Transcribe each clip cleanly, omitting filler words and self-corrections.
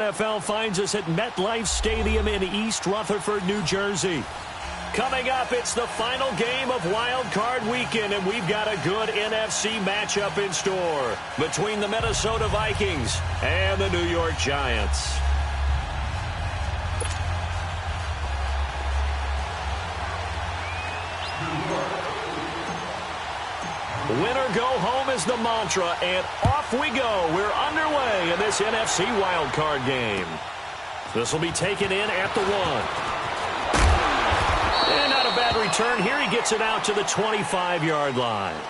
NFL finds us at MetLife Stadium in East Rutherford, New Jersey. Coming up, it's the final game of Wild Card Weekend, and we've got a good NFC matchup in store between the Minnesota Vikings and the New York Giants. Winner go home is the mantra, and off we go. We're underway in this NFC wildcard game. This will be taken in at the 1. And not a bad return here. He gets it out to the 25-yard line.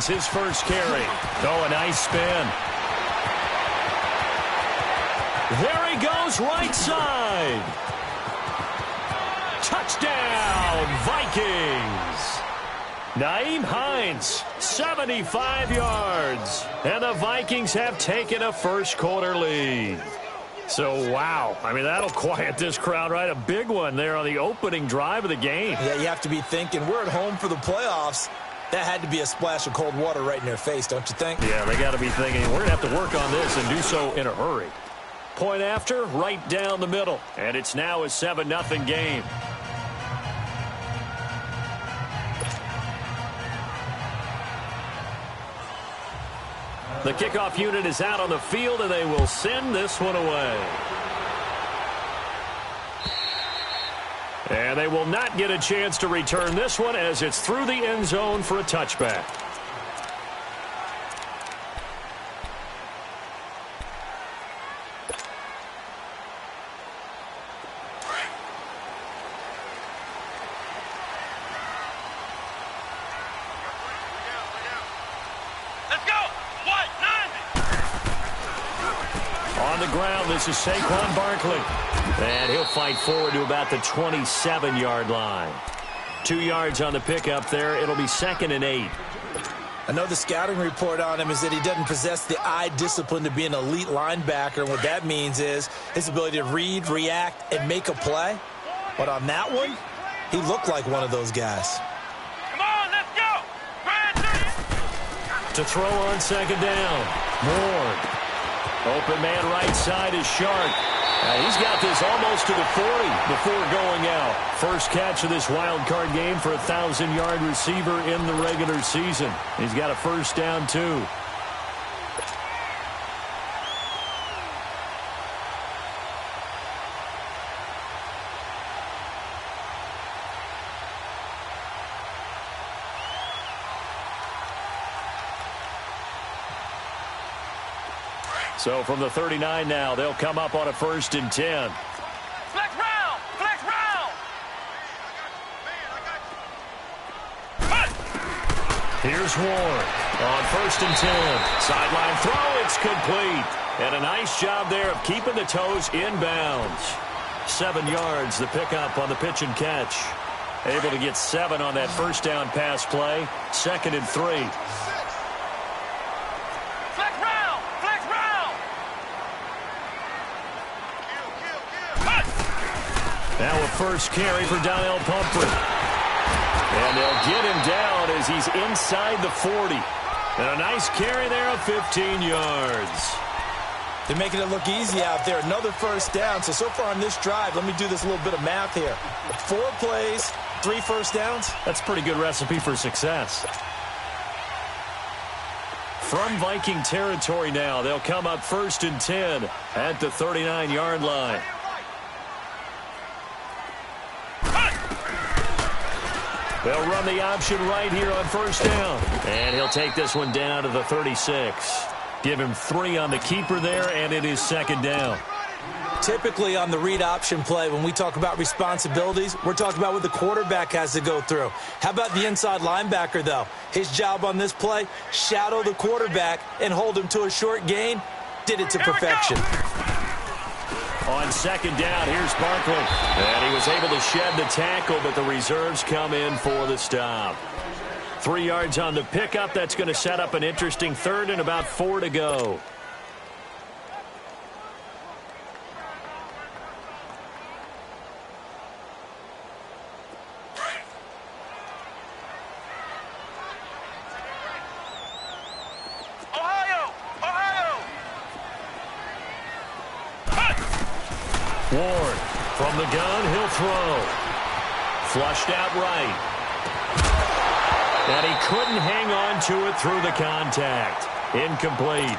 His first carry. Oh, a nice spin. There he goes, right side. Touchdown, Vikings. Nyheim Hines, 75 yards. And the Vikings have taken a first-quarter lead. So, wow. I mean, that'll quiet this crowd, right? A big one there on the opening drive of the game. Yeah, you have to be thinking, we're at home for the playoffs. That had to be a splash of cold water right in their face, don't you think? Yeah, they got to be thinking, we're going to have to work on this and do so in a hurry. Point after, right down the middle. And it's now a 7-0 game. The kickoff unit is out on the field, and they will send this one away. And they will not get a chance to return this one as it's through the end zone for a touchback. Let's go! What? 90! On the ground, this is Saquon Barkley. And he'll fight forward to about the 27-yard line. 2 yards on the pickup there. It'll be 2nd and 8. I know the scouting report on him is that he doesn't possess the eye discipline to be an elite linebacker. And what that means is his ability to read, react, and make a play. But on that one, he looked like one of those guys. Come on, let's go! To throw on 2nd down. Moore. Open man right side is Sharp. He's got this almost to the 40 before going out. First catch of this wild card game for a 1,000-yard receiver in the regular season. He's got a first down, too. So from the 39 now, they'll come up on a 1st and 10. Flex round! Flex round! Here's Ward on 1st and 10. Sideline throw, it's complete. And a nice job there of keeping the toes inbounds. 7 yards, the pickup on the pitch and catch. Able to get 7 on that first down pass play. 2nd and 3. Now a first carry for Donnell Pumphrey. And they'll get him down as he's inside the 40. And a nice carry there of 15 yards. They're making it look easy out there. Another first down. So far on this drive, let me do this little bit of math here. 4 plays, 3 first downs. That's a pretty good recipe for success. From Viking territory now, they'll come up 1st and 10 at the 39-yard line. They'll run the option right here on 1st down. And he'll take this one down to the 36. Give him 3 on the keeper there, and it is 2nd down. Typically on the read option play, when we talk about responsibilities, we're talking about what the quarterback has to go through. How about the inside linebacker, though? His job on this play, shadow the quarterback and hold him to a short gain. Did it to perfection. On 2nd down, here's Barkley. And he was able to shed the tackle, but the reserves come in for the stop. 3 yards on the pickup. That's going to set up an interesting third and about 4 to go. Ward from the gun, he'll throw. Flushed out right. And he couldn't hang on to it through the contact. Incomplete.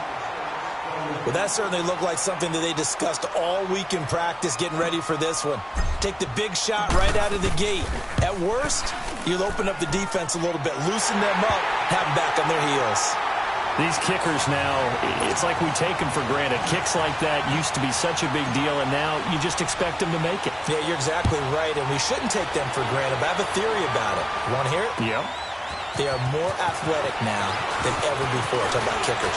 Well, that certainly looked like something that they discussed all week in practice getting ready for this one. Take the big shot right out of the gate. At worst, you'll open up the defense a little bit, loosen them up, have them back on their heels. These kickers now, it's like we take them for granted. Kicks like that used to be such a big deal, and now you just expect them to make it. Yeah, you're exactly right, and we shouldn't take them for granted. But I have a theory about it. You want to hear it? Yep. They are more athletic now than ever before. Talk about kickers.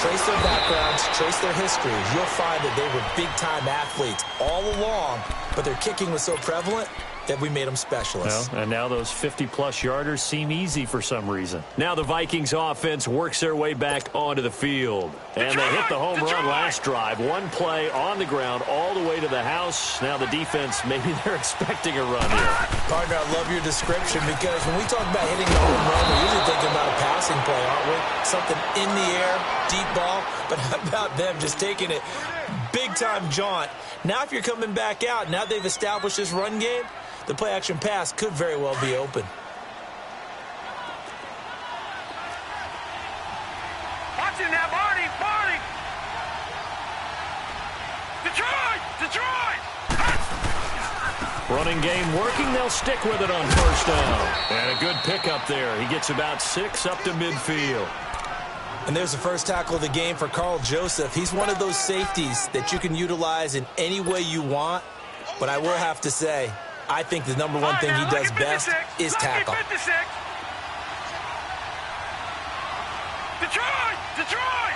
Trace their backgrounds, trace their histories. You'll find that they were big-time athletes all along, but their kicking was so prevalent that we made them specialists. Well, and now those 50-plus yarders seem easy for some reason. Now the Vikings offense works their way back onto the field. And they hit the home run last drive. One play on the ground all the way to the house. Now the defense, maybe they're expecting a run here. Partner, I love your description because when we talk about hitting the home run, we're usually thinking about a passing play, aren't we? Something in the air, deep ball. But how about them just taking it big-time jaunt? Now if you're coming back out, now they've established this run game, the play-action pass could very well be open. Watch him now, Barney! Barney! Detroit! Detroit! Running game working. They'll stick with it on first down. And a good pickup there. He gets about 6 up to midfield. And there's the first tackle of the game for Carl Joseph. He's one of those safeties that you can utilize in any way you want. But I will have to say, I think the number one thing he does best is tackle. Detroit! Detroit!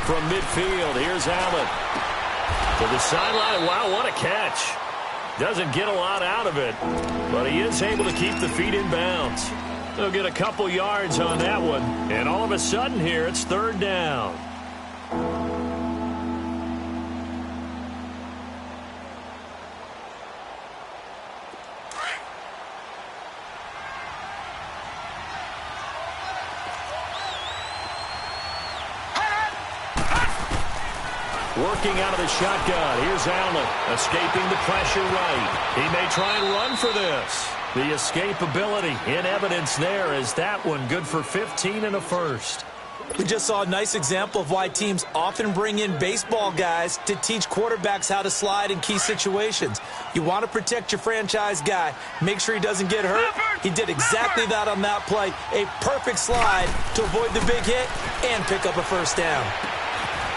From midfield, here's Allen. To the sideline. Wow, what a catch. Doesn't get a lot out of it, but he is able to keep the feet in bounds. They'll get a couple yards on that one, and all of a sudden here, it's third down. Working out of the shotgun. Here's Allen, escaping the pressure right. He may try and run for this. The escapability in evidence there is that one good for 15 and a first. We just saw a nice example of why teams often bring in baseball guys to teach quarterbacks how to slide in key situations. You want to protect your franchise guy. Make sure he doesn't get hurt. He did exactly that on that play. A perfect slide to avoid the big hit and pick up a first down.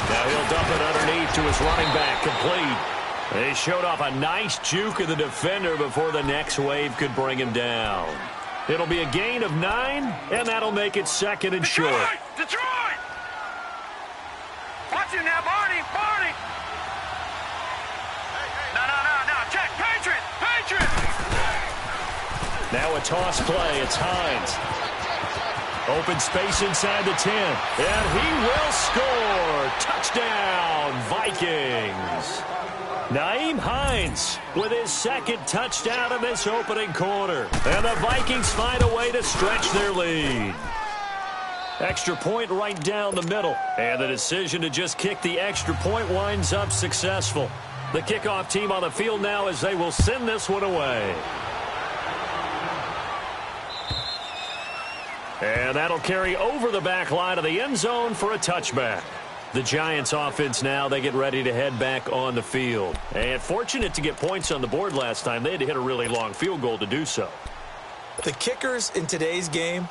Now he'll dump it underneath to his running back, complete. They showed off a nice juke of the defender before the next wave could bring him down. It'll be a gain of 9, and that'll make it second and short. Detroit! Watch him now, Barney! Barney! No. Check! Patriot! Patriot! Now a toss play. It's Hines. Open space inside the 10. And he will score. Touchdown, Vikings. Naeem Hines with his second touchdown in this opening quarter. And the Vikings find a way to stretch their lead. Extra point right down the middle. And the decision to just kick the extra point winds up successful. The kickoff team on the field now as they will send this one away. And that'll carry over the back line of the end zone for a touchback. The Giants offense now, they get ready to head back on the field. And fortunate to get points on the board last time. They had to hit a really long field goal to do so. The kickers in today's game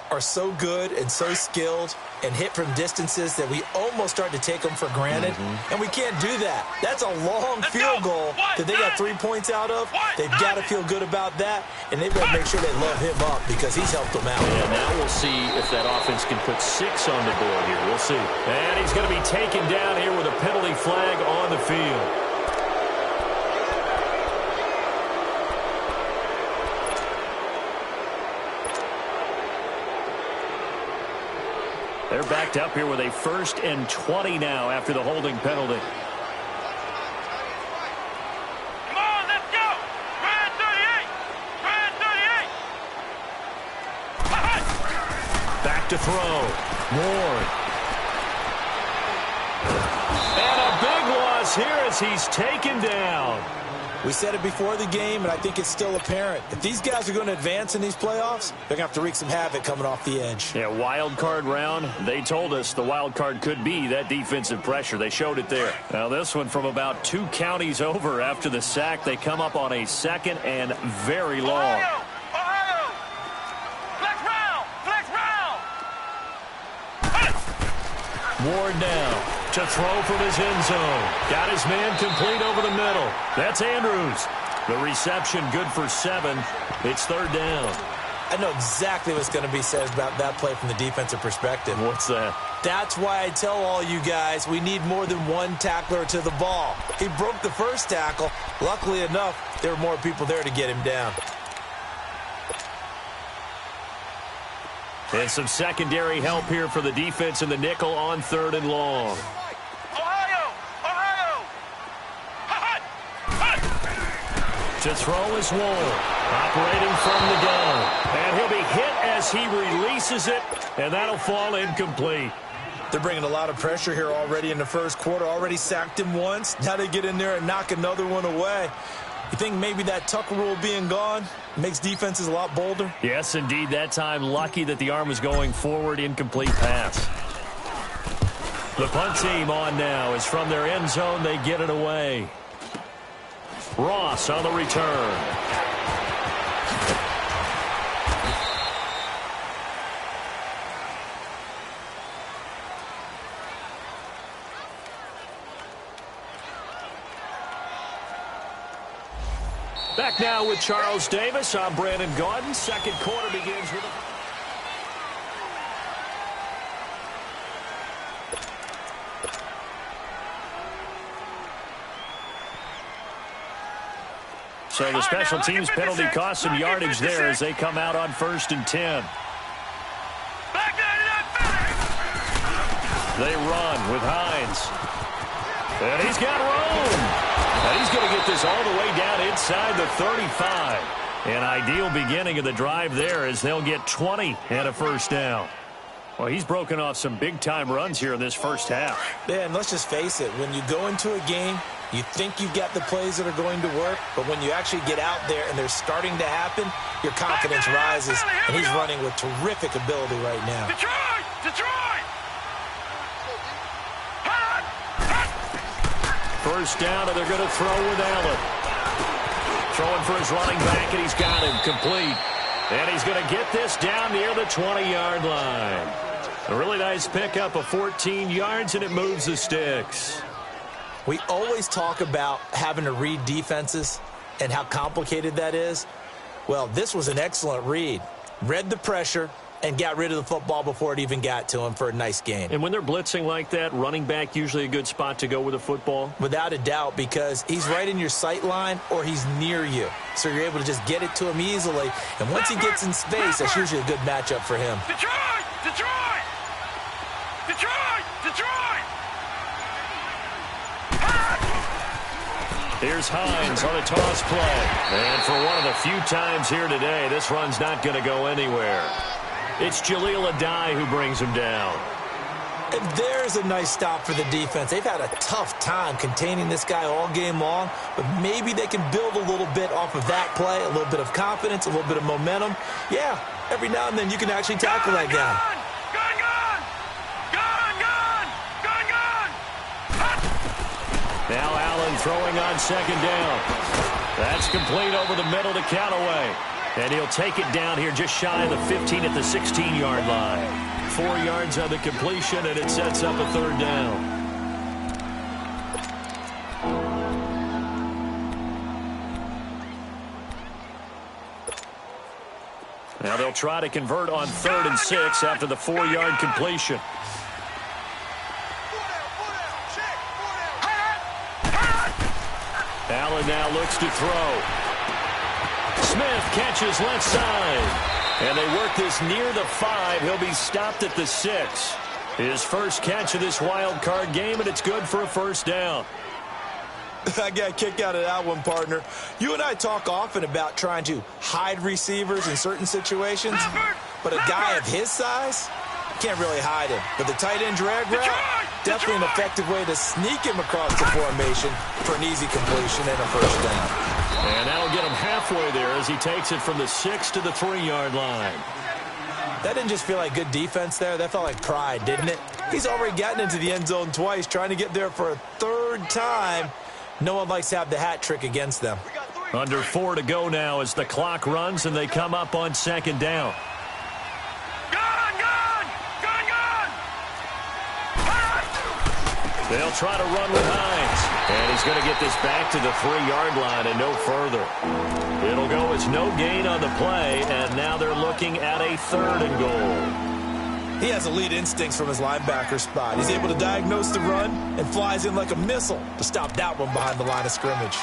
are so good and so skilled and hit from distances that we almost start to take them for granted. And we can't do that. That's a long field goal that they got 3 points out of. They've got to feel good about that, and they've got to make sure they love him up because he's helped them out. And now we'll see if that offense can put 6 on the board here. We'll see. And he's going to be taken down here with a penalty flag on the field. They're backed up here with a 1st and 20 now after the holding penalty. Come on, let's go. Red 38. Red 38. Back to throw. Ward. And a big loss here as he's taken down. We said it before the game, and I think it's still apparent. If these guys are going to advance in these playoffs, they're going to have to wreak some havoc coming off the edge. Yeah, wild card round. They told us the wild card could be that defensive pressure. They showed it there. Now this one from about 2 counties over after the sack. They come up on a 2nd and very long. Ohio! Ohio! Flex round! Flex round! Ward now to throw from his end zone. Got his man complete over the middle. That's Andrews. The reception good for 7. It's 3rd down. I know exactly what's going to be said about that play from the defensive perspective. What's that? That's why I tell all you guys we need more than one tackler to the ball. He broke the first tackle. Luckily enough, there were more people there to get him down. And some secondary help here for the defense in the nickel on 3rd and long. Ohio! Ohio! To throw is Ward, operating from the gun. And he'll be hit as he releases it, and that'll fall incomplete. They're bringing a lot of pressure here already in the first quarter. Already sacked him once. Now they get in there and knock another one away. You think maybe that Tucker rule being gone makes defenses a lot bolder? Yes, indeed. That time, lucky that the arm was going forward. Incomplete pass. The punt team on now is from their end zone. They get it away. Ross on the return. Back now with Charles Davis. I'm Brandon Gaudin. Second quarter begins with a... So the special teams penalty cost some yardage there as they come out on 1st and 10. They run with Hines. And he's got room. And he's going to get this all the way down inside the 35. An ideal beginning of the drive there as they'll get 20 and a 1st down. Well, he's broken off some big-time runs here in this first half. Yeah, and let's just face it. When you go into a game, you think you've got the plays that are going to work, but when you actually get out there and they're starting to happen, your confidence rises, and he's running with terrific ability right now. Detroit! Detroit! 1st down, and they're going to throw with Allen. Throwing for his running back, and he's got him complete. And he's going to get this down near the 20-yard line. A really nice pickup of 14 yards, and it moves the sticks. We always talk about having to read defenses and how complicated that is. Well, this was an excellent read. Read the pressure and got rid of the football before it even got to him for a nice gain. And when they're blitzing like that, running back usually a good spot to go with the football? Without a doubt, because he's right in your sight line or he's near you. So you're able to just get it to him easily. And once he gets in space, that's usually a good matchup for him. Detroit! Detroit! Detroit! Detroit! Here's Hines on a toss play. And for one of the few times here today, this run's not going to go anywhere. It's Jaleel Adai who brings him down. And there's a nice stop for the defense. They've had a tough time containing this guy all game long, but maybe they can build a little bit off of that play, a little bit of confidence, a little bit of momentum. Yeah, every now and then you can actually tackle that guy. Now Allen throwing on 2nd down. That's complete over the middle to Callaway. And he'll take it down here just shy of the 15 at the 16-yard line. 4 yards on the completion, and it sets up a 3rd down. Now they'll try to convert on 3rd and 6 after the 4-yard completion. Allen now looks to throw. Smith catches left side. And they work this near the 5. He'll be stopped at the 6. His first catch of this wild card game, and it's good for a first down. I got a kick out of that one, partner. You and I talk often about trying to hide receivers in certain situations, but a guy of his size can't really hide him. But the tight end drag route, definitely an effective way to sneak him across the formation for an easy completion and a first down. And that'll get him halfway there as he takes it from the 6 to the 3-yard line. That didn't just feel like good defense there. That felt like pride, didn't it? He's already gotten into the end zone twice, trying to get there for a third time. No one likes to have the hat trick against them. Under 4 to go now as the clock runs and they come up on second down. They'll try to run with Hines. And he's going to get this back to the 3-yard line and no further. It'll go as no gain on the play, and now they're looking at a 3rd and goal. He has elite instincts from his linebacker spot. He's able to diagnose the run and flies in like a missile to stop that one behind the line of scrimmage.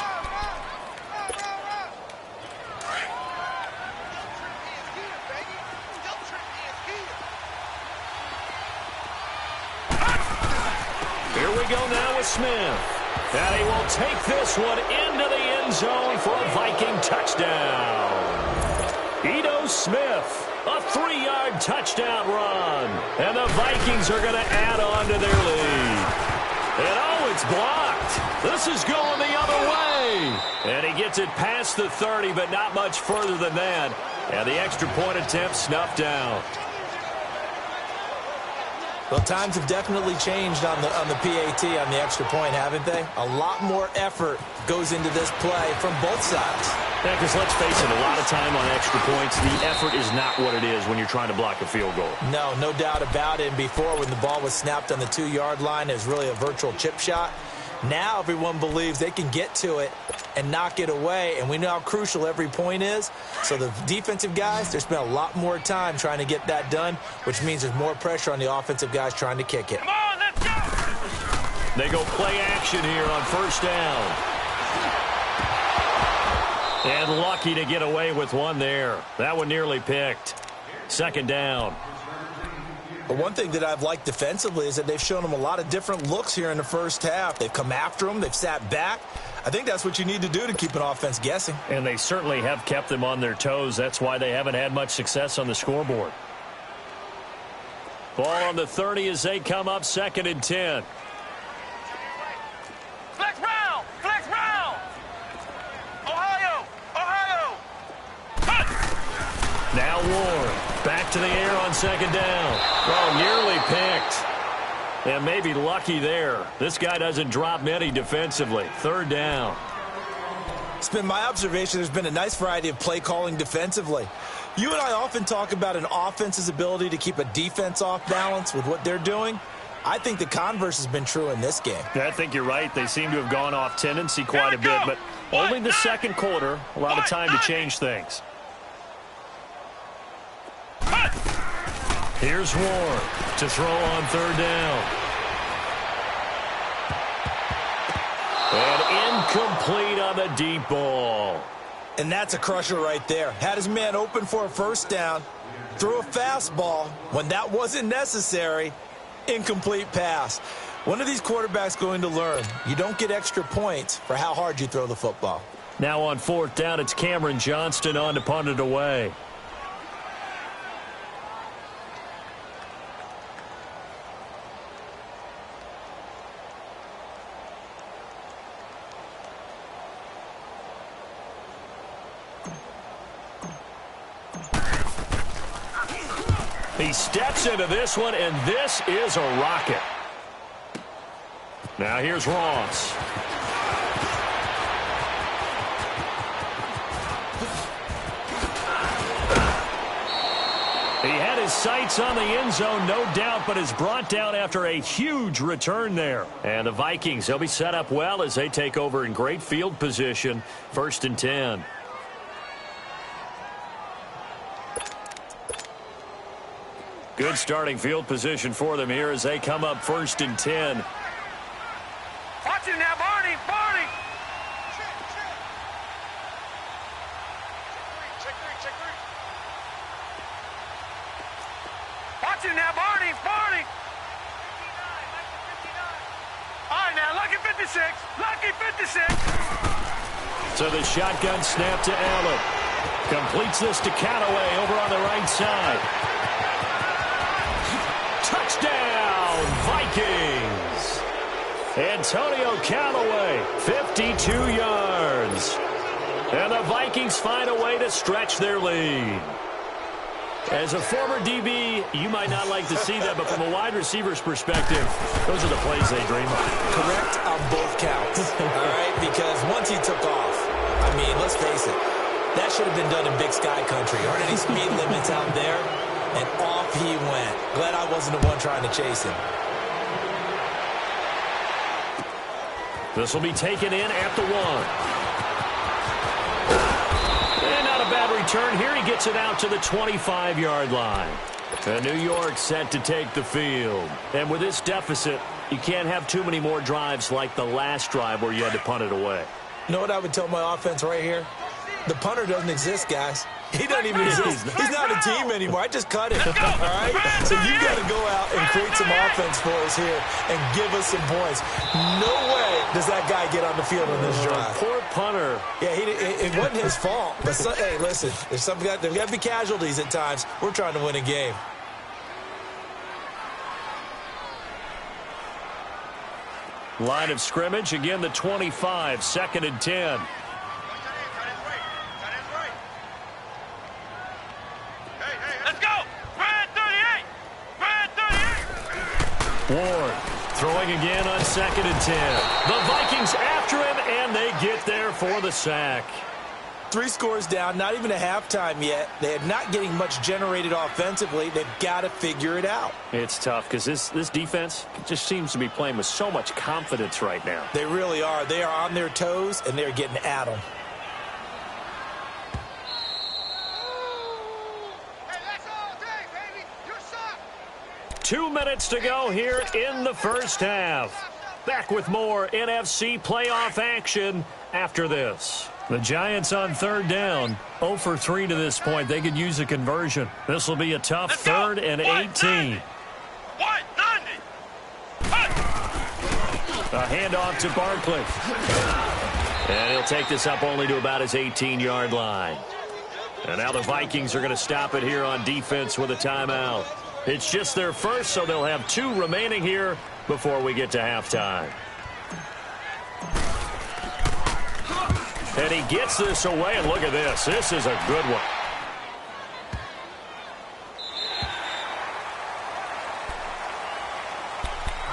Here we go now with Smith. And he will take this one into the end zone for a Viking touchdown. Ito Smith, a 3-yard touchdown run. And the Vikings are going to add on to their lead. And oh, it's blocked. This is going the other way. And he gets it past the 30, but not much further than that. And the extra point attempt snuffed down. Well, times have definitely changed on the PAT, on the extra point, haven't they? A lot more effort goes into this play from both sides. Yeah, because let's face it, a lot of time on extra points, the effort is not what it is when you're trying to block a field goal. No doubt about it. And before, when the ball was snapped on the 2-yard line, it was really a virtual chip shot. Now everyone believes they can get to it and knock it away, and we know how crucial every point is. So the defensive guys, they spent a lot more time trying to get that done, which means there's more pressure on the offensive guys trying to kick it. Come on, let's go! They go play action here on first down. And lucky to get away with one there. That one nearly picked. Second down. But one thing that I've liked defensively is that they've shown them a lot of different looks here in the first half. They've come after them. They've sat back. I think that's what you need to do to keep an offense guessing. And they certainly have kept them on their toes. That's why they haven't had much success on the scoreboard. Ball on the 30 as they come up 2nd and 10. Flex round! Flex round! Ohio! Ohio! Cut! Now Ward. Back to the air on second down. Oh, nearly picked. And maybe lucky there. This guy doesn't drop many defensively. 3rd down. It's been my observation there's been a nice variety of play calling defensively. You and I often talk about an offense's ability to keep a defense off balance with what they're doing. I think the converse has been true in this game. I think you're right. They seem to have gone off tendency quite a bit, but only the second quarter. A lot of time to change things. Here's Ward to throw on 3rd down. And incomplete on the deep ball. And that's a crusher right there. Had his man open for a first down, threw a fastball when that wasn't necessary. Incomplete pass. One of these quarterbacks going to learn. You don't get extra points for how hard you throw the football. Now on 4th down, it's Cameron Johnston on to punt it away. He steps into this one, and this is a rocket. Now here's Ross. He had his sights on the end zone, no doubt, but is brought down after a huge return there. And the Vikings, they'll be set up well as they take over in great field position. 1st and 10. Good starting field position for them here as they come up 1st and 10. Watch him now, Barney! Barney! Check three. Watch him now, Barney! Barney! right now. Lucky 56. Lucky 56. So the shotgun snap to Allen. Completes this to Callaway over on the right side. Touchdown, Vikings! Antonio Callaway, 52 yards. And the Vikings find a way to stretch their lead. As a former DB, you might not like to see that, but from a wide receiver's perspective, those are the plays they dream of. Correct on both counts, all right? Because once he took off, I mean, let's face it, that should have been done in Big Sky country. Aren't any speed limits out there? And off he went. Glad I wasn't the one trying to chase him. This will be taken in at the 1. A bad return here. He gets it out to the 25-yard line. And New York set to take the field. And with this deficit, you can't have too many more drives like the last drive where you had to punt it away. You know what I would tell my offense right here? The punter doesn't exist, guys. He doesn't even exist. He's not a team anymore. I just cut him. All right? So you got to go out and create some offense for us here and give us some points. No way does that guy get on the field on this drive. Poor punter. Yeah, it wasn't his fault. But hey, listen, there's got to be casualties at times. We're trying to win a game. Line of scrimmage, again the 25, 2nd and 10. Ward throwing again on 2nd and 10. The Vikings after him, and they get there for the sack. 3 scores down, not even a halftime yet. They are not getting much generated offensively. They've got to figure it out. It's tough because this defense just seems to be playing with so much confidence right now. They really are. They are on their toes, and they're getting at them. 2 minutes to go here in the first half. Back with more NFC playoff action after this. The Giants on 3rd down. 0 for 3 to this point. They could use a conversion. This will be a tough 3rd and 18. A handoff to Barkley. And he'll take this up only to about his 18-yard line. And now the Vikings are going to stop it here on defense with a timeout. It's just their first, so they'll have 2 remaining here before we get to halftime. And he gets this away, and look at this. This is a good one.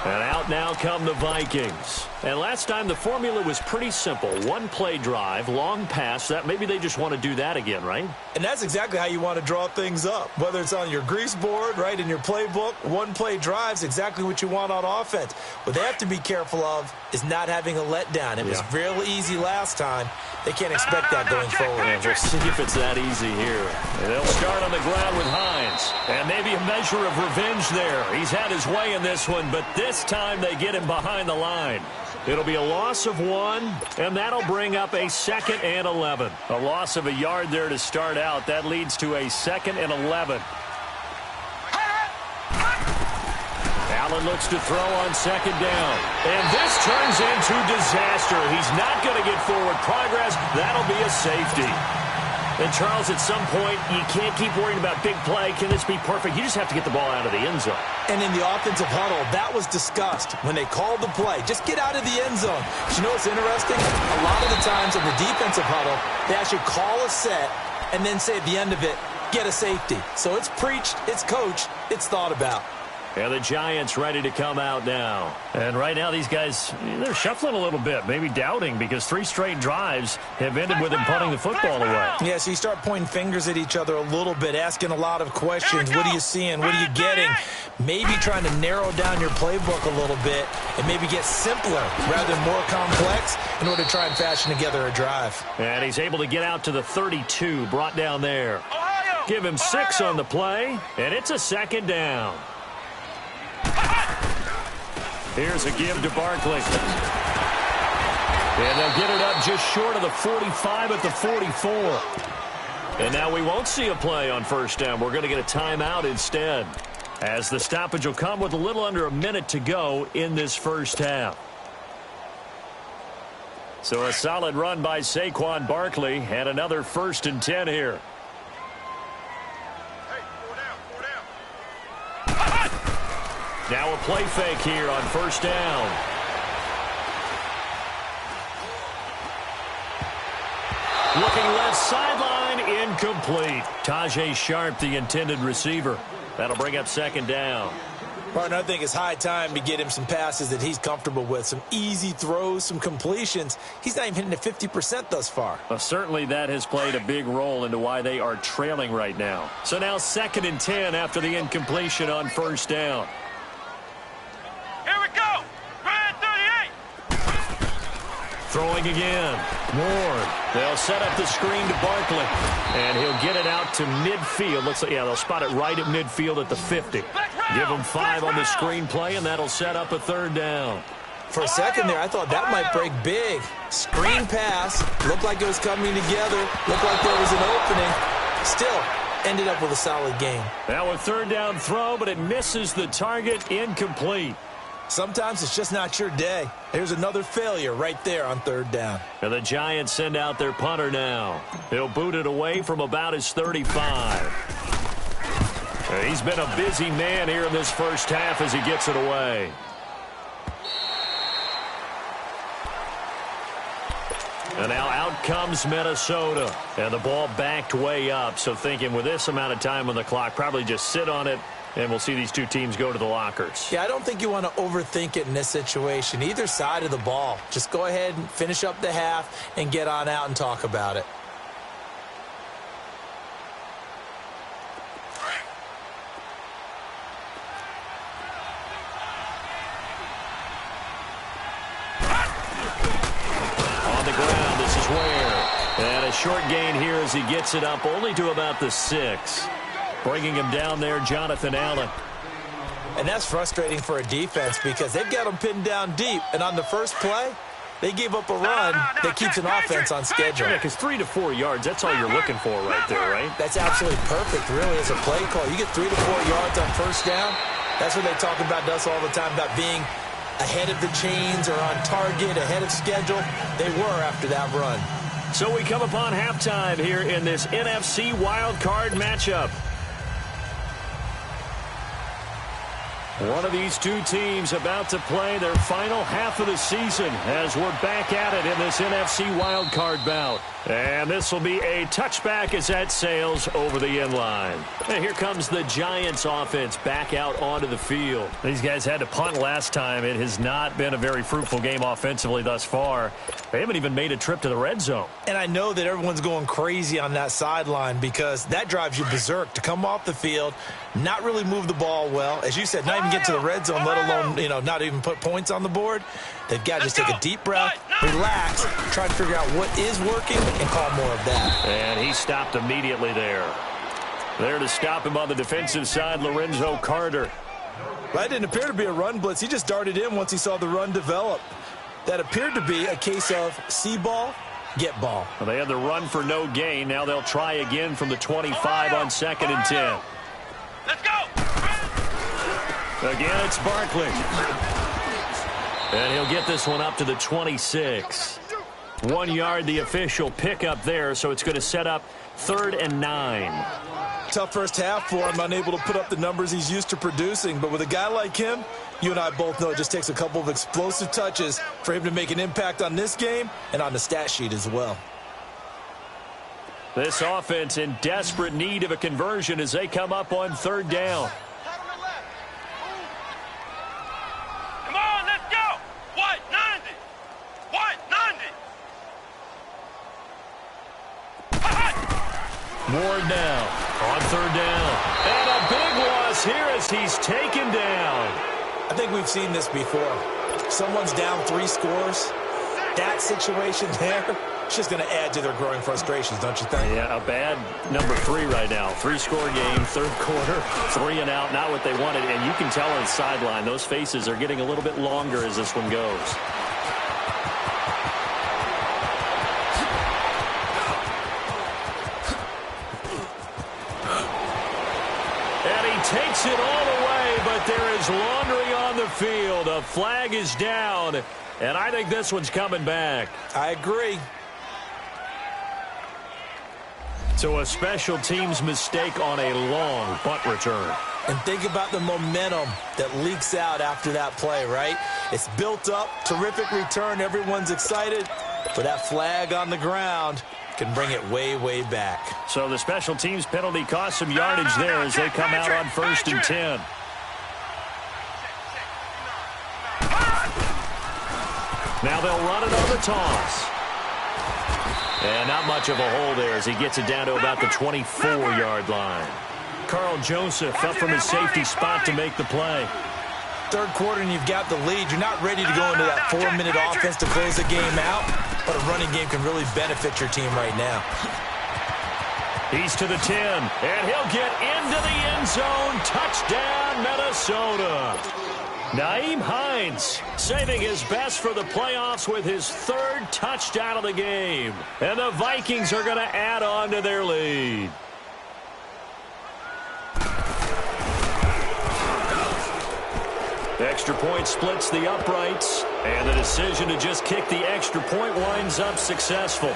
And out now come the Vikings. And last time the formula was pretty simple. 1-play drive, long pass. That maybe they just want to do that again, right? And that's exactly how you want to draw things up. Whether it's on your grease board, right, in your playbook, 1-play drive's exactly what you want on offense. What they have to be careful of is not having a letdown. It was real easy last time. They can't expect that going forward. And we'll see if it's that easy here. And they'll start on the ground with Hines. And maybe a measure of revenge there. He's had his way in this one, but this time they get him behind the line. It'll be a loss of 1, and that'll bring up a 2nd and 11. A loss of a yard there to start out. That leads to a 2nd and 11. Allen looks to throw on 2nd down. And this turns into disaster. He's not going to get forward progress. That'll be a safety. And, Charles, at some point, you can't keep worrying about big play. Can this be perfect? You just have to get the ball out of the end zone. And in the offensive huddle, that was discussed when they called the play. Just get out of the end zone. But you know what's interesting? A lot of the times in the defensive huddle, they actually call a set and then say at the end of it, get a safety. So it's preached, it's coached, it's thought about. And the Giants ready to come out now. And right now these guys, they're shuffling a little bit, maybe doubting, because 3 straight drives have ended with them punting the football away. Yeah, so you start pointing fingers at each other a little bit, asking a lot of questions. What are you seeing? What are you getting? Maybe trying to narrow down your playbook a little bit and maybe get simpler rather than more complex in order to try and fashion together a drive. And he's able to get out to the 32, brought down there. Give him 6 on the play, and it's a 2nd down. Here's a give to Barkley. And they'll get it up just short of the 45 at the 44. And now we won't see a play on 1st down. We're going to get a timeout instead, as the stoppage will come with a little under a minute to go in this first half. So a solid run by Saquon Barkley and another 1st and 10 here. Now a play fake here on 1st down. Looking left sideline, incomplete. Tajay Sharp, the intended receiver. That'll bring up 2nd down. Partner, I think it's high time to get him some passes that he's comfortable with. Some easy throws, some completions. He's not even hitting at 50% thus far. Well, certainly that has played a big role into why they are trailing right now. So now 2nd and 10 after the incompletion on 1st down. Here we go. Red 38. Throwing again. Ward. They'll set up the screen to Barkley. And he'll get it out to midfield. Looks like, yeah, they'll spot it right at midfield at the 50. Give him 5 on the screen play, and that'll set up a 3rd down. For a second there, I thought that might break big. Screen pass. Looked like it was coming together. Looked like there was an opening. Still, ended up with a solid game. Now a 3rd down throw, but it misses the target. Incomplete. Sometimes it's just not your day. Here's another failure right there on 3rd down. And the Giants send out their punter now. He'll boot it away from about his 35. He's been a busy man here in this 1st half as he gets it away. And now out comes Minnesota. And the ball backed way up. So thinking with this amount of time on the clock, probably just sit on it, and we'll see these two teams go to the lockers. Yeah, I don't think you want to overthink it in this situation. Either side of the ball. Just go ahead and finish up the half and get on out and talk about it. And a short gain here as he gets it up only to about the 6. Bringing him down there, Jonathan Allen. And that's frustrating for a defense because they've got him pinned down deep. And on the first play, they gave up a run that keeps an offense on schedule. Yeah, because 3 to 4 yards, that's all you're looking for right there, right? That's absolutely perfect, really, as a play call. You get 3 to 4 yards on 1st down. That's what they talk about us all the time, about being ahead of the chains or on target, ahead of schedule. They were after that run. So we come upon halftime here in this NFC wild card matchup. One of these two teams about to play their final half of the season as we're back at it in this NFC wild card bout. And this will be a touchback as that sails over the end line. And here comes the Giants offense back out onto the field. These guys had to punt last time. It has not been a very fruitful game offensively thus far. They haven't even made a trip to the red zone. And I know that everyone's going crazy on that sideline because that drives you berserk to come off the field, not really move the ball well. As you said, not even get to the red zone, let alone, not even put points on the board. They've got to just take a deep breath, relax, try to figure out what is working, and call more of that. And he stopped immediately there. There to stop him on the defensive side, Lorenzo Carter. That didn't appear to be a run blitz. He just darted in once he saw the run develop. That appeared to be a case of see ball, get ball. Well, they had the run for no gain. Now they'll try again from the 25 on 2nd and 10. Let's go. Again, it's Barkley. And he'll get this one up to the 26. 1 yard, the official pickup there, so it's going to set up 3rd and 9. Tough first half for him, unable to put up the numbers he's used to producing. But with a guy like him, you and I both know it just takes a couple of explosive touches for him to make an impact on this game and on the stat sheet as well. This offense in desperate need of a conversion as they come up on 3rd down. Come on, let's go. White 90. White 90. Ward now on 3rd down. And a big loss here as he's taken down. I think we've seen this before. Someone's down 3 scores. That situation there, it's just going to add to their growing frustrations, don't you think? Yeah, a bad number 3 right now. 3-score game, 3rd quarter, 3 and out, not what they wanted. And you can tell on the sideline, those faces are getting a little bit longer as this one goes. And he takes it all away, but there is laundry on the field. A flag is down. And I think this one's coming back. I agree. So a special teams mistake on a long punt return. And think about the momentum that leaks out after that play, right? It's built up, terrific return, everyone's excited, but that flag on the ground can bring it way, way back. So the special teams penalty cost some yardage there as they come out on 1st and 10. Now they'll run it on the toss. And not much of a hole there as he gets it down to about the 24-yard line. Carl Joseph up from his safety spot to make the play. Third quarter and you've got the lead. You're not ready to go into that 4-minute offense to close the game out, but a running game can really benefit your team right now. He's to the 10, and he'll get into the end zone. Touchdown, Minnesota. Nyheim Hines saving his best for the playoffs with his 3rd touchdown of the game. And the Vikings are going to add on to their lead. Extra point splits the uprights, and the decision to just kick the extra point winds up successful.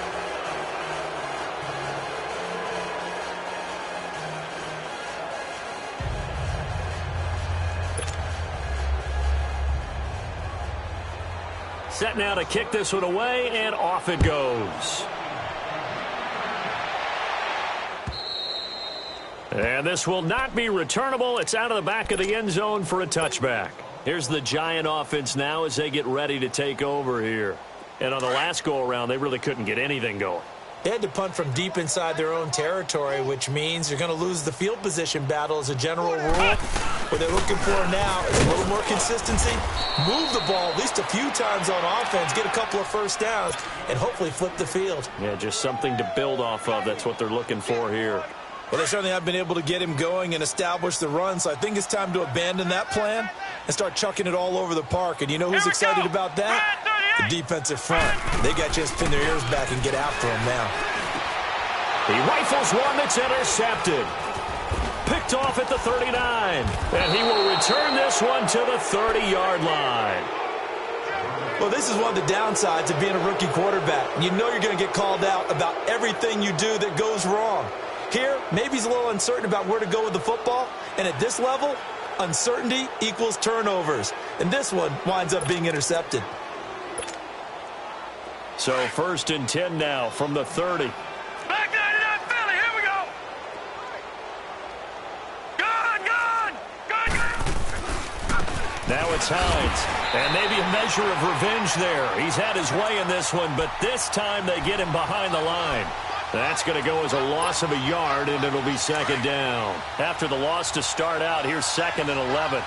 Set now to kick this one away, and off it goes. And this will not be returnable. It's out of the back of the end zone for a touchback. Here's the Giant offense now as they get ready to take over here. And on the last go-around, they really couldn't get anything going. They had to punt from deep inside their own territory, which means you're going to lose the field position battle as a general rule. What they're looking for now is a little more consistency, move the ball at least a few times on offense, get a couple of first downs, and hopefully flip the field. Yeah, just something to build off of. That's what they're looking for here. Well, they certainly have been able to get him going and establish the run, so I think it's time to abandon that plan and start chucking it all over the park. And you know who's excited about that? The defensive front. They got a chance to pin their ears back and get after him now. He rifles one that's intercepted. Picked off at the 39. And he will return this one to the 30-yard line. Well, this is one of the downsides of being a rookie quarterback. You know you're going to get called out about everything you do that goes wrong. Here, maybe he's a little uncertain about where to go with the football. And at this level, uncertainty equals turnovers. And this one winds up being intercepted. So 1st and 10 now from the 30. Back 99 Philly, here we go. Good. Now it's Hines. And maybe a measure of revenge there. He's had his way in this one, but this time they get him behind the line. That's going to go as a loss of a yard, and it'll be 2nd down. After the loss to start out, here's 2nd and 11.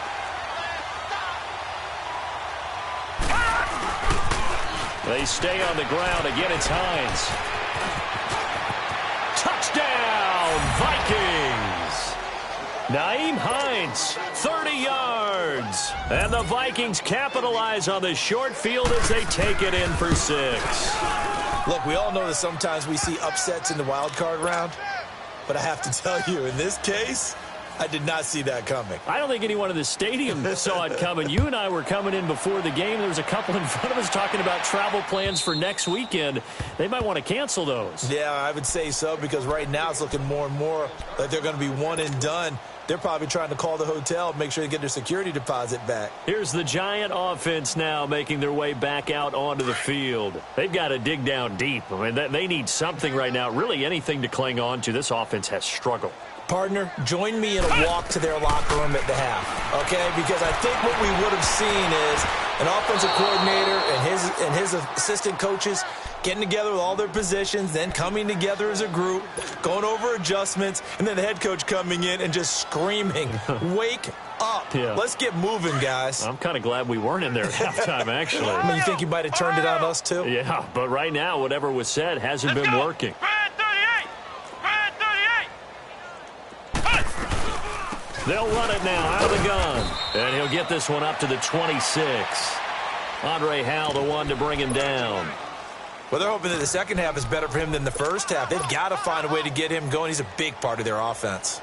They stay on the ground. Again, it's Hines. Touchdown, Vikings! Nyheim Hines, 30 yards. And the Vikings capitalize on the short field as they take it in for 6. Look, we all know that sometimes we see upsets in the wild card round, but I have to tell you, in this case, I did not see that coming. I don't think anyone in the stadium saw it coming. You and I were coming in before the game. There was a couple in front of us talking about travel plans for next weekend. They might want to cancel those. Yeah, I would say so, because right now it's looking more and more like they're going to be one and done. They're probably trying to call the hotel, make sure they get their security deposit back. Here's the Giant offense now making their way back out onto the field. They've got to dig down deep. I mean, they need something right now, really anything to cling on to. This offense has struggled. Partner, join me in a walk to their locker room at the half, okay? Because I think what we would have seen is an offensive coordinator and his assistant coaches getting together with all their positions, then coming together as a group, going over adjustments, and then the head coach coming in and just screaming, wake up. Yeah. Let's get moving, guys. I'm kind of glad we weren't in there at halftime, actually. I mean, you think you might have turned it on us, too? Yeah, but right now, whatever was said hasn't been working. They'll run it now out of the gun. And he'll get this one up to the 26. Andre Howell, the one to bring him down. Well, they're hoping that the second half is better for him than the first half. They've got to find a way to get him going. He's a big part of their offense.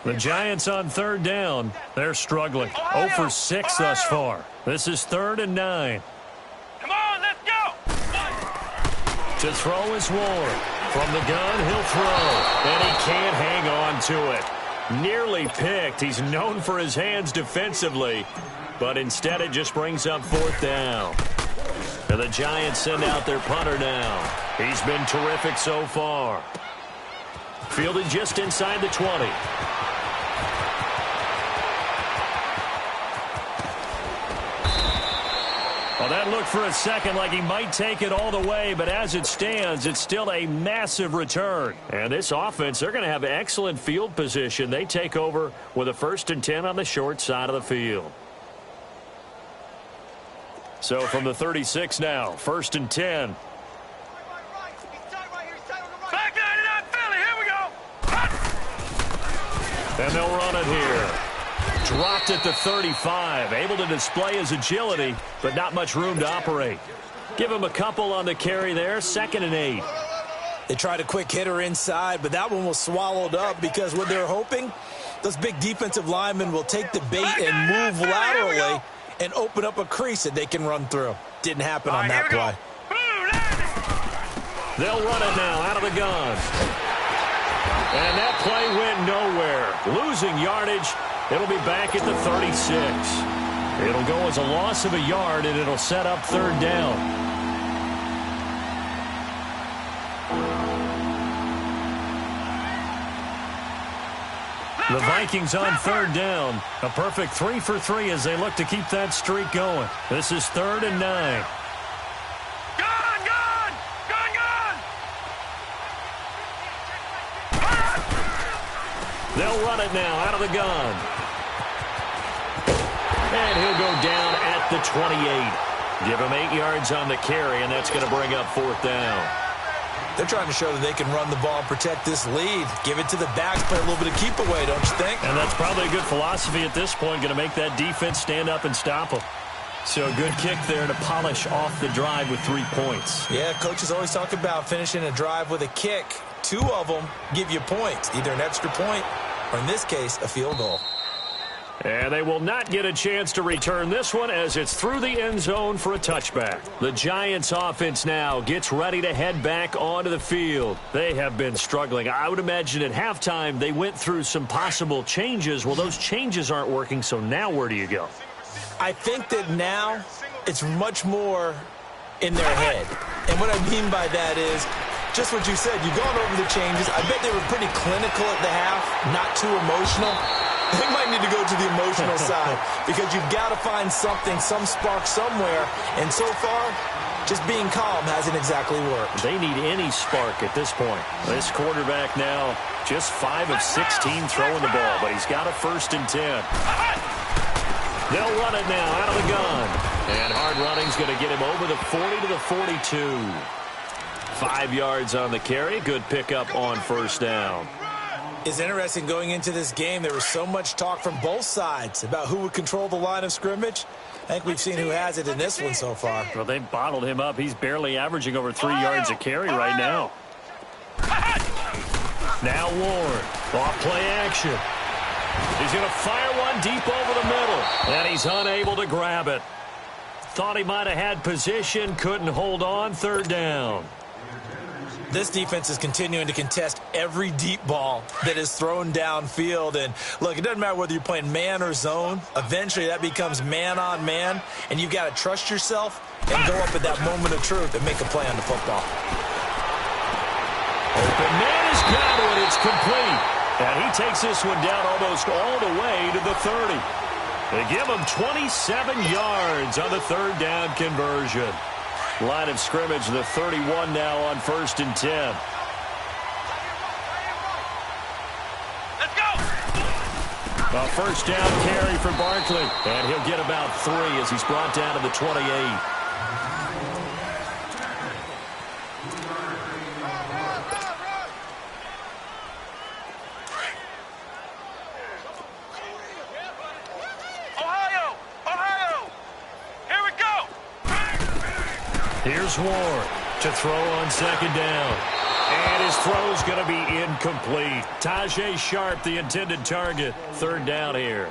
The Giants on third down. They're struggling. 0 for 6 thus far. This is 3rd and 9. Come on, let's go. To throw is Ward. From the gun, he'll throw. And he can't hang on to it. Nearly picked. He's known for his hands defensively. But instead it just brings up 4th down. And the Giants send out their punter now. He's been terrific so far. Fielded just inside the 20. Well, that looked for a second like he might take it all the way, but as it stands, it's still a massive return. And this offense, they're going to have excellent field position. They take over with a 1st and 10 on the short side of the field. So from the 36 now, 1st and 10. Back 99, Philly, here we go. And they'll run it here. Dropped at the 35, able to display his agility, but not much room to operate. Give him a couple on the carry there, 2nd and 8. They tried a quick hitter inside, but that one was swallowed up because what they're hoping, those big defensive linemen will take the bait and move laterally and open up a crease that they can run through. Didn't happen on that play. They'll run it now out of the gun. And that play went nowhere. Losing yardage. It'll be back at the 36. It'll go as a loss of a yard, and it'll set up 3rd down. The Vikings on 3rd down. A perfect 3 for 3 as they look to keep that streak going. This is 3rd and 9. They'll run it now out of the gun. And he'll go down at the 28. Give him 8 yards on the carry, and that's going to bring up 4th down. They're trying to show that they can run the ball and protect this lead. Give it to the backs, play a little bit of keep away, don't you think? And that's probably a good philosophy at this point, going to make that defense stand up and stop them. So a good kick there to polish off the drive with 3 points. Yeah, coaches always talk about finishing a drive with a kick. 2 of them give you points, either an extra point or, in this case, a field goal. And they will not get a chance to return this one as it's through the end zone for a touchback. The Giants offense now gets ready to head back onto the field. They have been struggling. I would imagine at halftime they went through some possible changes. Well, those changes aren't working, so now where do you go? I think that now it's much more in their head. And what I mean by that is just what you said. You've gone over the changes. I bet they were pretty clinical at the half, not too emotional. They might need to go to the emotional side because you've got to find something, some spark somewhere. And so far, just being calm hasn't exactly worked. They need any spark at this point. This quarterback now just 5 of 16 throwing the ball, but he's got a 1st and 10. They'll run it now out of the gun. And hard running's going to get him over the 40 to the 42. 5 yards on the carry. Good pickup on 1st down. It's interesting going into this game. There was so much talk from both sides about who would control the line of scrimmage. I think we've seen who has it in this one so far. Well, they bottled him up. He's barely averaging over 3 yards a carry right now. Now Ward. Off play action. He's going to fire one deep over the middle. And he's unable to grab it. Thought he might have had position. Couldn't hold on. 3rd down. This defense is continuing to contest every deep ball that is thrown downfield. And, look, it doesn't matter whether you're playing man or zone. Eventually that becomes man on man, and you've got to trust yourself and go up at that moment of truth and make a play on the football. Open man has got it. It's complete. And he takes this one down almost all the way to the 30. They give him 27 yards on the 3rd down conversion. Line of scrimmage, the 31 now on 1st and 10. Let's go. A 1st down carry for Barkley. And he'll get about 3 as he's brought down to the 28. Here's Ward to throw on 2nd down. And his throw's going to be incomplete. Tajay Sharp, the intended target. Third down here.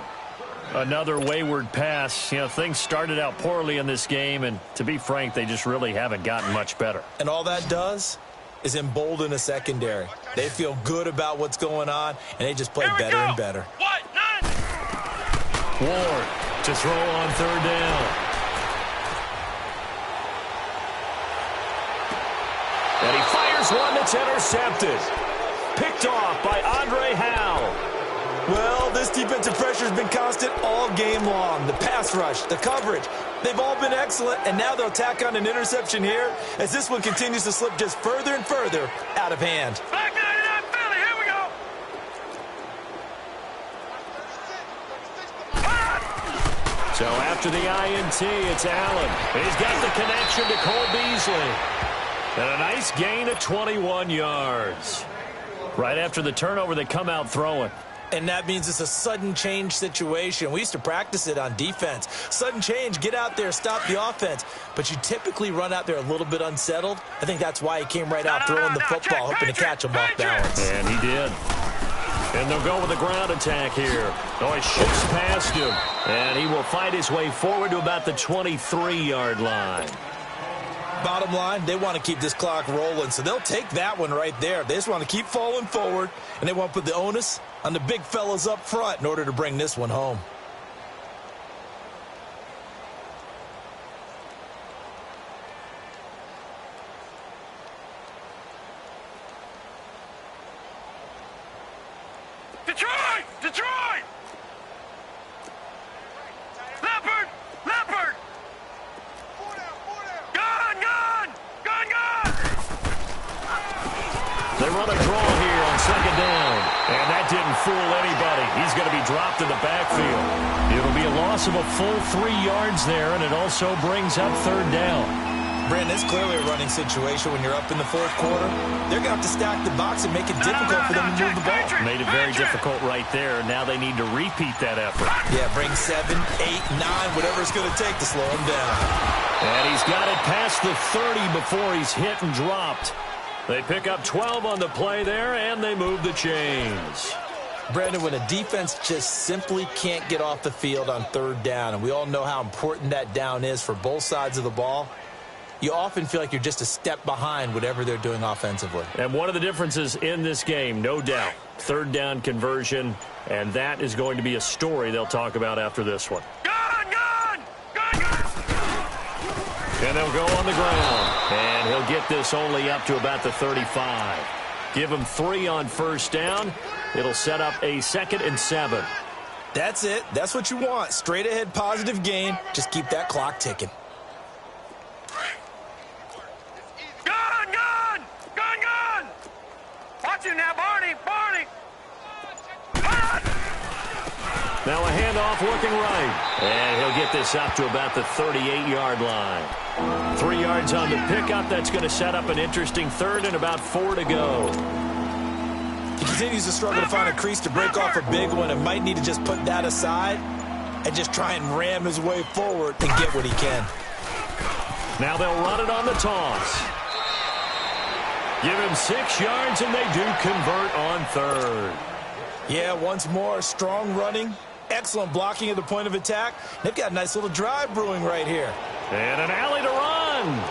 Another wayward pass. You know, things started out poorly in this game, and to be frank, they just really haven't gotten much better. And all that does is embolden a secondary. They feel good about what's going on, and they just play better and better. What? None. Ward to throw on third down. And he fires one that's intercepted. Picked off by Andre Howe. Well, this defensive pressure has been constant all game long. The pass rush, the coverage, they've all been excellent, and now they'll tack on an interception here as this one continues to slip just further and further out of hand. Back to 99 Philly. Here we go. So after the INT, it's Allen. He's got the connection to Cole Beasley. And a nice gain of 21 yards. Right after the turnover, they come out throwing. And that means it's a sudden change situation. We used to practice it on defense. Sudden change, get out there, stop the offense. But you typically run out there a little bit unsettled. I think that's why he came right out throwing the football, hoping to catch him off balance. And he did. And they'll go with a ground attack here. Oh, he shifts past him. And he will fight his way forward to about the 23-yard line. Bottom line, they want to keep this clock rolling, so they'll take that one right there. They just want to keep falling forward, and they want to put the onus on the big fellas up front in order to bring this one home. Detroit! Detroit! Leopard! Leopard! Gun! Gun! Gun! Gun! They run a draw here on second down. And that didn't fool anybody. He's going to be dropped in the backfield. It'll be a loss of a full 3 yards there, and it also brings up third down. Brandon, it's clearly a running situation when you're up in the fourth quarter. They're going to have to stack the box and make it difficult for them to move the ball. Made it very difficult right there. Now they need to repeat that effort. Yeah, bring 7, 8, 9, whatever it's going to take to slow him down. And he's got it past the 30 before he's hit and dropped. They pick up 12 on the play there, and they move the chains. Brandon, when a defense just simply can't get off the field on third down, and we all know how important that down is for both sides of the ball, you often feel like you're just a step behind whatever they're doing offensively. And one of the differences in this game, no doubt, third down conversion, and that is going to be a story they'll talk about after this one. Gun! Gun! Gun! Gun! And they'll go on the ground, and he'll get this only up to about the 35. Give him 3 on first down. It'll set up a 2nd and 7. That's it. That's what you want. Straight ahead positive gain. Just keep that clock ticking. Gun! Gun! Gun! Gun! Watch him now, Barney! Barney! Now a handoff looking right. And he'll get this up to about the 38-yard line. 3 yards on the pickup. That's going to set up an interesting third and about 4 to go. He continues to struggle to find a crease to break off a big one and might need to just put that aside and just try and ram his way forward and get what he can. Now they'll run it on the toss. Give him 6 yards, and they do convert on third. Yeah, once more, strong running, excellent blocking at the point of attack. They've got a nice little drive brewing right here. And an alley to run.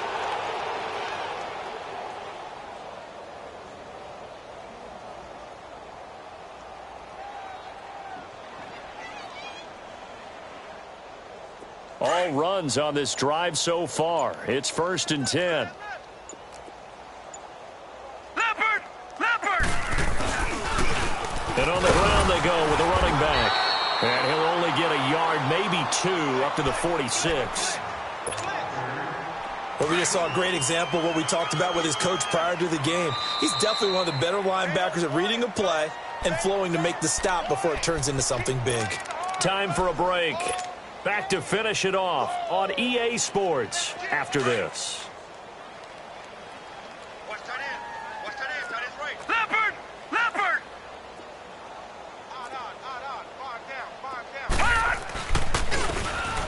All runs on this drive so far. It's 1st and 10. Leopard! Leopard! And on the ground they go with a running back. And he'll only get a yard, maybe 2, up to the 46. Well, we just saw a great example of what we talked about with his coach prior to the game. He's definitely one of the better linebackers at reading a play and flowing to make the stop before it turns into something big. Time for a break. Back to finish it off on EA Sports after this. Leopard! Leopard!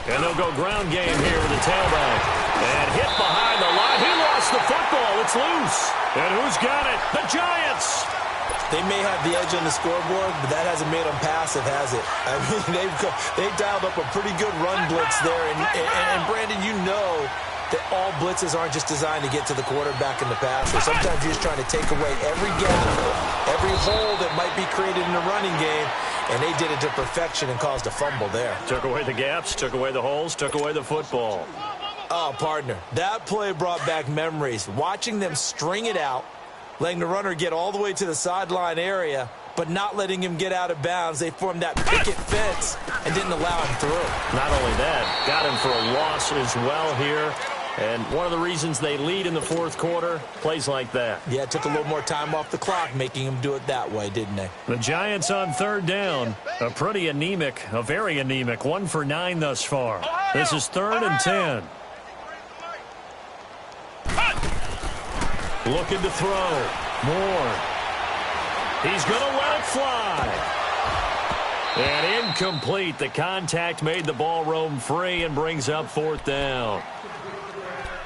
And they'll go ground game here with the tailback. And hit behind the line. He lost the football. It's loose. And who's got it? The Giants. They may have the edge on the scoreboard, but that hasn't made them passive, has it? I mean, they've dialed up a pretty good run blitz there. And Brandon, you know that all blitzes aren't just designed to get to the quarterback and the passer. Sometimes you're just trying to take away every gap, every hole that might be created in the running game, and they did it to perfection and caused a fumble there. Took away the gaps, took away the holes, took away the football. Oh, partner, that play brought back memories. Watching them string it out, letting the runner get all the way to the sideline area, but not letting him get out of bounds. They formed that picket fence and didn't allow him through. Not only that, got him for a loss as well here. And one of the reasons they lead in the fourth quarter, plays like that. Yeah, it took a little more time off the clock, making him do it that way, didn't they? The Giants on third down. A very anemic, 1 for 9 thus far. This is 3rd and 10. Looking to throw. Moore. He's going to let it fly. And incomplete. The contact made the ball roam free and brings up 4th down.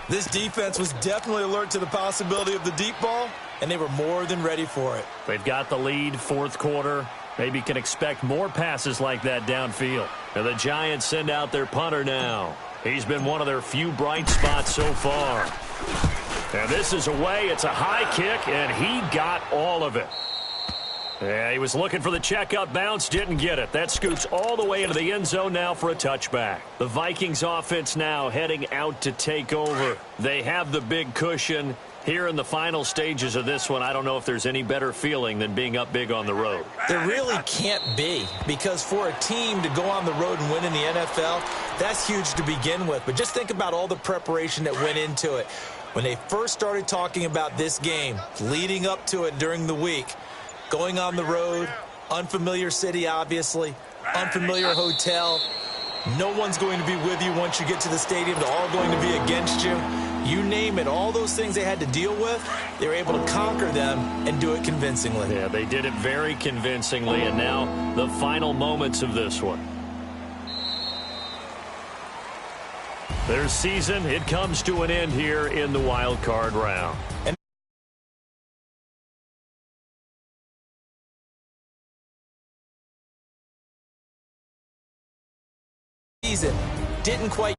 This defense was definitely alert to the possibility of the deep ball, and they were more than ready for it. They've got the lead, fourth quarter. Maybe can expect more passes like that downfield. And the Giants send out their punter now. He's been one of their few bright spots so far. And this is away. It's a high kick, and he got all of it. Yeah, he was looking for the checkup bounce, didn't get it. That scoots all the way into the end zone now for a touchback. The Vikings offense now heading out to take over. They have the big cushion. Here in the final stages of this one, I don't know if there's any better feeling than being up big on the road. There really can't be, because for a team to go on the road and win in the NFL, that's huge to begin with. But just think about all the preparation that went into it. When they first started talking about this game, leading up to it during the week, going on the road, unfamiliar city, obviously, unfamiliar hotel. No one's going to be with you once you get to the stadium. They're all going to be against you. You name it, all those things they had to deal with, they were able to conquer them and do it convincingly. Yeah, they did it very convincingly, and now the final moments of this one. Their season, it comes to an end here in the wild card round. And season didn't quite